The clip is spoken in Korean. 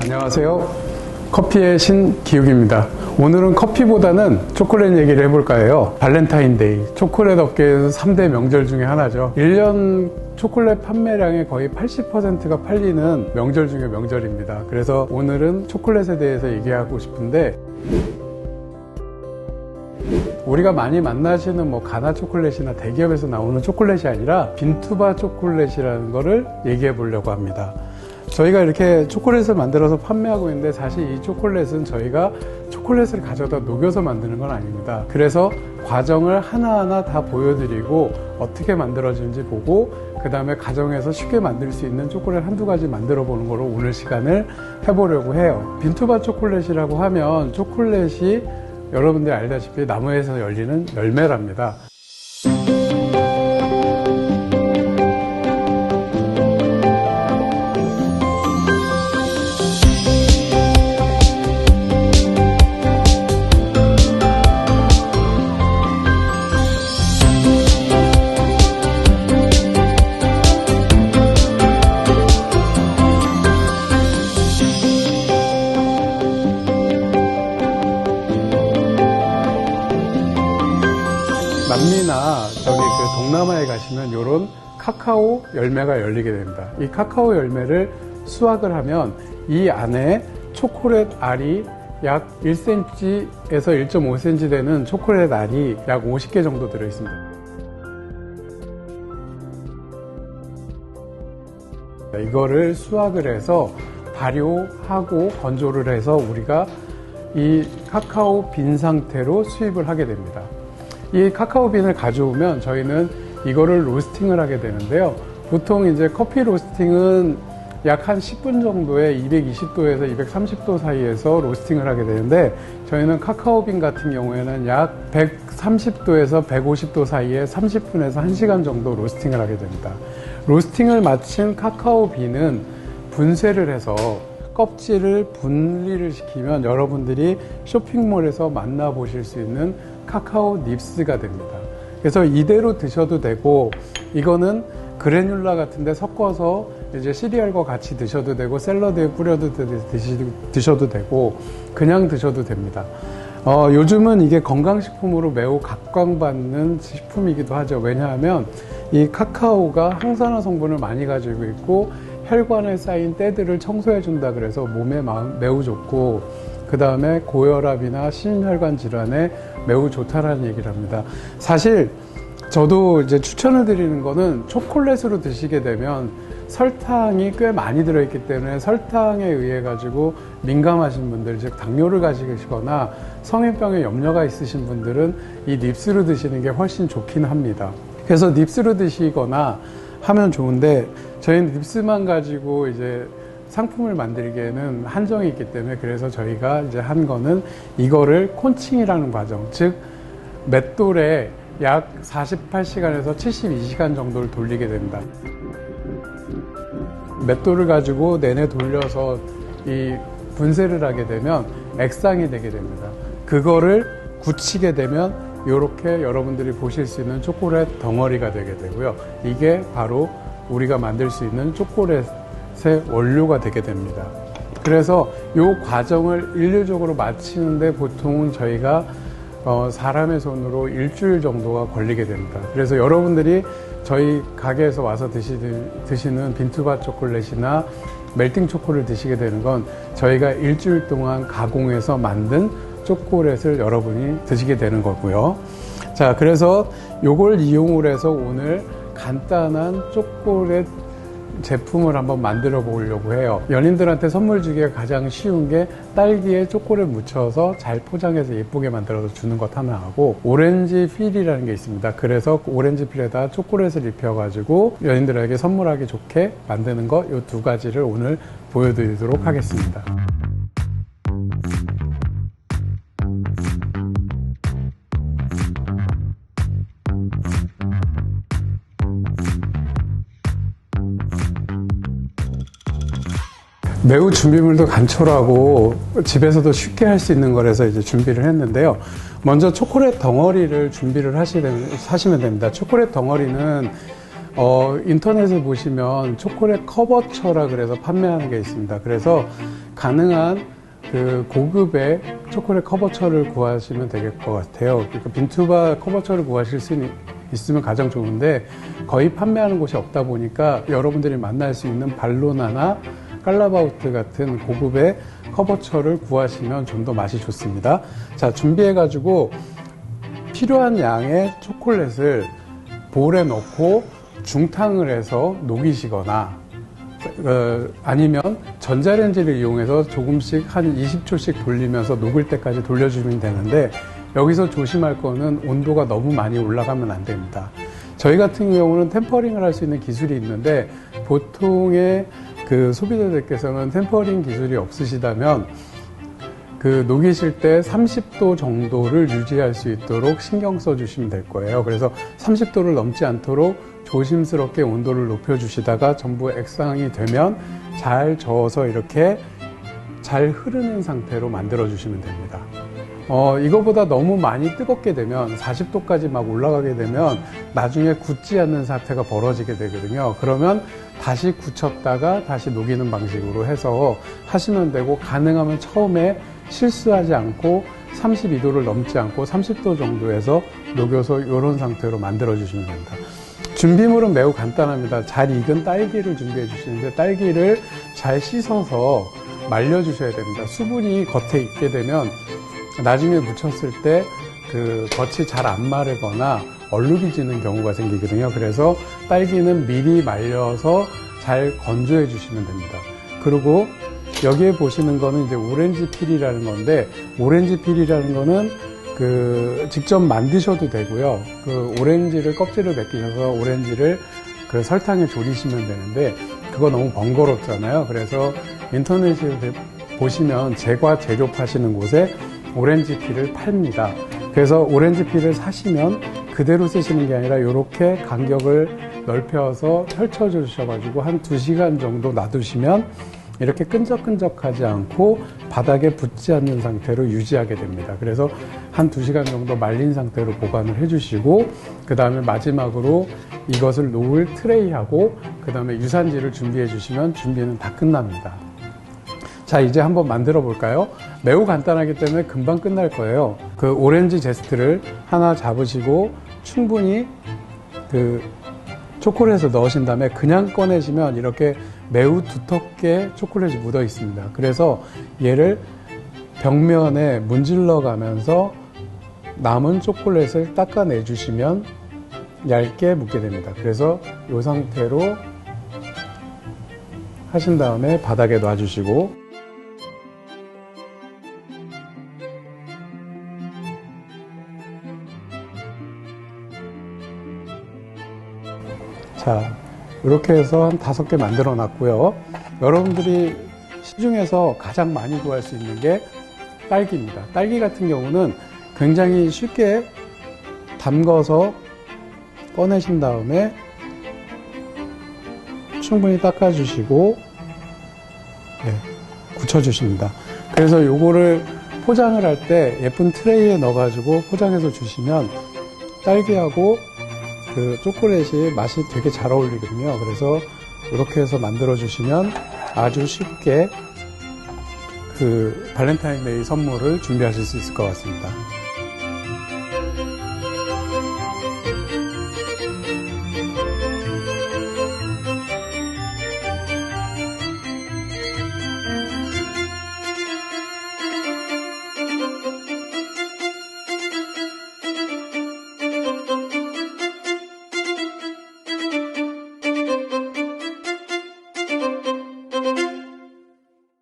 안녕하세요. 커피의 신 기욱입니다. 오늘은 커피보다는 초콜릿 얘기를 해볼까 해요. 발렌타인데이, 초콜릿 업계에서 3대 명절 중에 하나죠. 1년 초콜릿 판매량의 거의 80%가 팔리는 명절 중에 명절입니다. 그래서 오늘은 초콜릿에 대해서 얘기하고 싶은데, 우리가 많이 만나시는 가나 초콜릿이나 대기업에서 나오는 초콜릿이 아니라 빈투바 초콜릿이라는 거를 얘기해 보려고 합니다. 저희가 이렇게 초콜릿을 만들어서 판매하고 있는데, 사실 이 초콜릿은 저희가 초콜릿을 가져다 녹여서 만드는 건 아닙니다. 그래서 과정을 하나하나 다 보여드리고 어떻게 만들어지는지 보고, 그 다음에 가정에서 쉽게 만들 수 있는 초콜릿 한두 가지 만들어 보는 거로 오늘 시간을 해보려고 해요. 빈투바 초콜릿이라고 하면 초콜릿이 여러분들이 알다시피 나무에서 열리는 열매랍니다. 남미나 동남아에 가시면 이런 카카오 열매가 열리게 됩니다. 이 카카오 열매를 수확을 하면 이 안에 초콜릿 알이 약 1cm에서 1.5cm 되는 초콜릿 알이 약 50개 정도 들어있습니다. 이거를 수확을 해서 발효하고 건조를 해서 우리가 이 카카오 빈 상태로 수입을 하게 됩니다. 이 카카오 빈을 가져오면 저희는 이거를 로스팅을 하게 되는데요. 보통 이제 커피 로스팅은 약 한 10분 정도에 220도에서 230도 사이에서 로스팅을 하게 되는데, 저희는 카카오 빈 같은 경우에는 약 130도에서 150도 사이에 30분에서 1시간 정도 로스팅을 하게 됩니다. 로스팅을 마친 카카오 빈은 분쇄를 해서 껍질을 분리를 시키면 여러분들이 쇼핑몰에서 만나보실 수 있는 카카오 닙스가 됩니다. 그래서 이대로 드셔도 되고, 이거는 그래놀라 같은데 섞어서 이제 시리얼과 같이 드셔도 되고, 샐러드에 뿌려도 드셔도 되고, 그냥 드셔도 됩니다. 요즘은 이게 건강식품으로 매우 각광받는 식품이기도 하죠. 왜냐하면 이 카카오가 항산화 성분을 많이 가지고 있고, 혈관에 쌓인 때들을 청소해 준다 그래서 몸에 매우 좋고, 그 다음에 고혈압이나 심혈관 질환에 매우 좋다라는 얘기를 합니다. 사실 저도 이제 추천을 드리는 거는, 초콜릿으로 드시게 되면 설탕이 꽤 많이 들어있기 때문에 설탕에 의해 가지고 민감하신 분들, 즉 당뇨를 가지시거나 성인병에 염려가 있으신 분들은 이 닙스로 드시는 게 훨씬 좋긴 합니다. 그래서 닙스로 드시거나 하면 좋은데, 저희는 닙스만 가지고 이제 상품을 만들기에는 한정이 있기 때문에, 그래서 저희가 이제 한 거는 이거를 콘칭이라는 과정, 즉 맷돌에 약 48시간에서 72시간 정도를 돌리게 됩니다. 맷돌을 가지고 내내 돌려서 이 분쇄를 하게 되면 액상이 되게 됩니다. 그거를 굳히게 되면 이렇게 여러분들이 보실 수 있는 초콜릿 덩어리가 되게 되고요. 이게 바로 우리가 만들 수 있는 초콜릿의 원료가 되게 됩니다. 그래서 이 과정을 일률적으로 마치는데 보통은 저희가 사람의 손으로 일주일 정도가 걸리게 됩니다. 그래서 여러분들이 저희 가게에서 와서 드시는 빈투바 초콜릿이나 멜팅 초코를 드시게 되는 건 저희가 일주일 동안 가공해서 만든 초콜릿을 여러분이 드시게 되는 거고요. 자, 그래서 요걸 이용을 해서 오늘 간단한 초콜릿 제품을 한번 만들어 보려고 해요. 연인들한테 선물 주기가 가장 쉬운 게 딸기에 초콜릿 묻혀서 잘 포장해서 예쁘게 만들어서 주는 것 하나 하고, 오렌지 필이라는 게 있습니다. 그래서 오렌지 필에다 초콜릿을 입혀가지고 연인들에게 선물하기 좋게 만드는 거, 이 두 가지를 오늘 보여드리도록 하겠습니다. 매우 준비물도 간촐하고 집에서도 쉽게 할 수 있는 거라서 이제 준비를 했는데요. 먼저 초콜릿 덩어리를 준비를 하시면 됩니다. 초콜릿 덩어리는 인터넷에 보시면 초콜릿 커버처라 그래서 판매하는 게 있습니다. 그래서 가능한 그 고급의 초콜릿 커버처를 구하시면 될 것 같아요. 그러니까 빈투바 커버처를 구하실 수 있으면 가장 좋은데 거의 판매하는 곳이 없다 보니까 여러분들이 만날 수 있는 발로나나 깔라바우트 같은 고급의 커버처를 구하시면 좀 더 맛이 좋습니다. 자, 준비해가지고 필요한 양의 초콜릿을 볼에 넣고 중탕을 해서 녹이시거나 아니면 전자레인지를 이용해서 조금씩 한 20초씩 돌리면서 녹을 때까지 돌려주면 되는데 여기서 조심할 거는 온도가 너무 많이 올라가면 안 됩니다. 저희 같은 경우는 템퍼링을 할 수 있는 기술이 있는데 보통의 그 소비자들께서는 템퍼링 기술이 없으시다면 그 녹이실 때 30도 정도를 유지할 수 있도록 신경 써 주시면 될 거예요. 그래서 30도를 넘지 않도록 조심스럽게 온도를 높여 주시다가 전부 액상이 되면 잘 저어서 이렇게 잘 흐르는 상태로 만들어 주시면 됩니다. 이거보다 너무 많이 뜨겁게 되면 40도까지 막 올라가게 되면 나중에 굳지 않는 사태가 벌어지게 되거든요. 그러면 다시 굳혔다가 다시 녹이는 방식으로 해서 하시면 되고, 가능하면 처음에 실수하지 않고 32도를 넘지 않고 30도 정도에서 녹여서 이런 상태로 만들어 주시면 됩니다. 준비물은 매우 간단합니다. 잘 익은 딸기를 준비해 주시는데 딸기를 잘 씻어서 말려 주셔야 됩니다. 수분이 겉에 있게 되면 나중에 묻혔을 때 그 겉이 잘 안 마르거나 얼룩이지는 경우가 생기거든요. 그래서 딸기는 미리 말려서 잘 건조해 주시면 됩니다. 그리고 여기에 보시는 거는 이제 오렌지 필이라는 건데, 오렌지 필이라는 거는 그 직접 만드셔도 되고요. 그 오렌지를 껍질을 벗기셔서 오렌지를 그 설탕에 졸이시면 되는데 그거 너무 번거롭잖아요. 그래서 인터넷에 보시면 제과 재료 파시는 곳에 오렌지 필을 팔니다. 그래서 오렌지 필을 사시면 그대로 쓰시는 게 아니라 이렇게 간격을 넓혀서 펼쳐 주셔가지고 한 2시간 정도 놔두시면 이렇게 끈적끈적하지 않고 바닥에 붙지 않는 상태로 유지하게 됩니다. 그래서 한 2시간 정도 말린 상태로 보관을 해주시고, 그 다음에 마지막으로 이것을 놓을 트레이하고 그 다음에 유산지를 준비해 주시면 준비는 다 끝납니다. 자, 이제 한번 만들어 볼까요? 매우 간단하기 때문에 금방 끝날 거예요. 그 오렌지 제스트를 하나 잡으시고 충분히 그 초콜릿을 넣으신 다음에 그냥 꺼내시면 이렇게 매우 두텁게 초콜릿이 묻어 있습니다. 그래서 얘를 벽면에 문질러 가면서 남은 초콜릿을 닦아내 주시면 얇게 묻게 됩니다. 그래서 이 상태로 하신 다음에 바닥에 놔주시고, 자, 이렇게 해서 한 5개 만들어 놨고요. 여러분들이 시중에서 가장 많이 구할 수 있는 게 딸기입니다. 딸기 같은 경우는 굉장히 쉽게 담궈서 꺼내신 다음에 충분히 닦아주시고 굳혀주십니다. 그래서 요거를 포장을 할 때 예쁜 트레이에 넣어가지고 포장해서 주시면 딸기하고 그 초콜릿이 맛이 되게 잘 어울리거든요. 그래서 이렇게 해서 만들어 주시면 아주 쉽게 그 발렌타인데이 선물을 준비하실 수 있을 것 같습니다.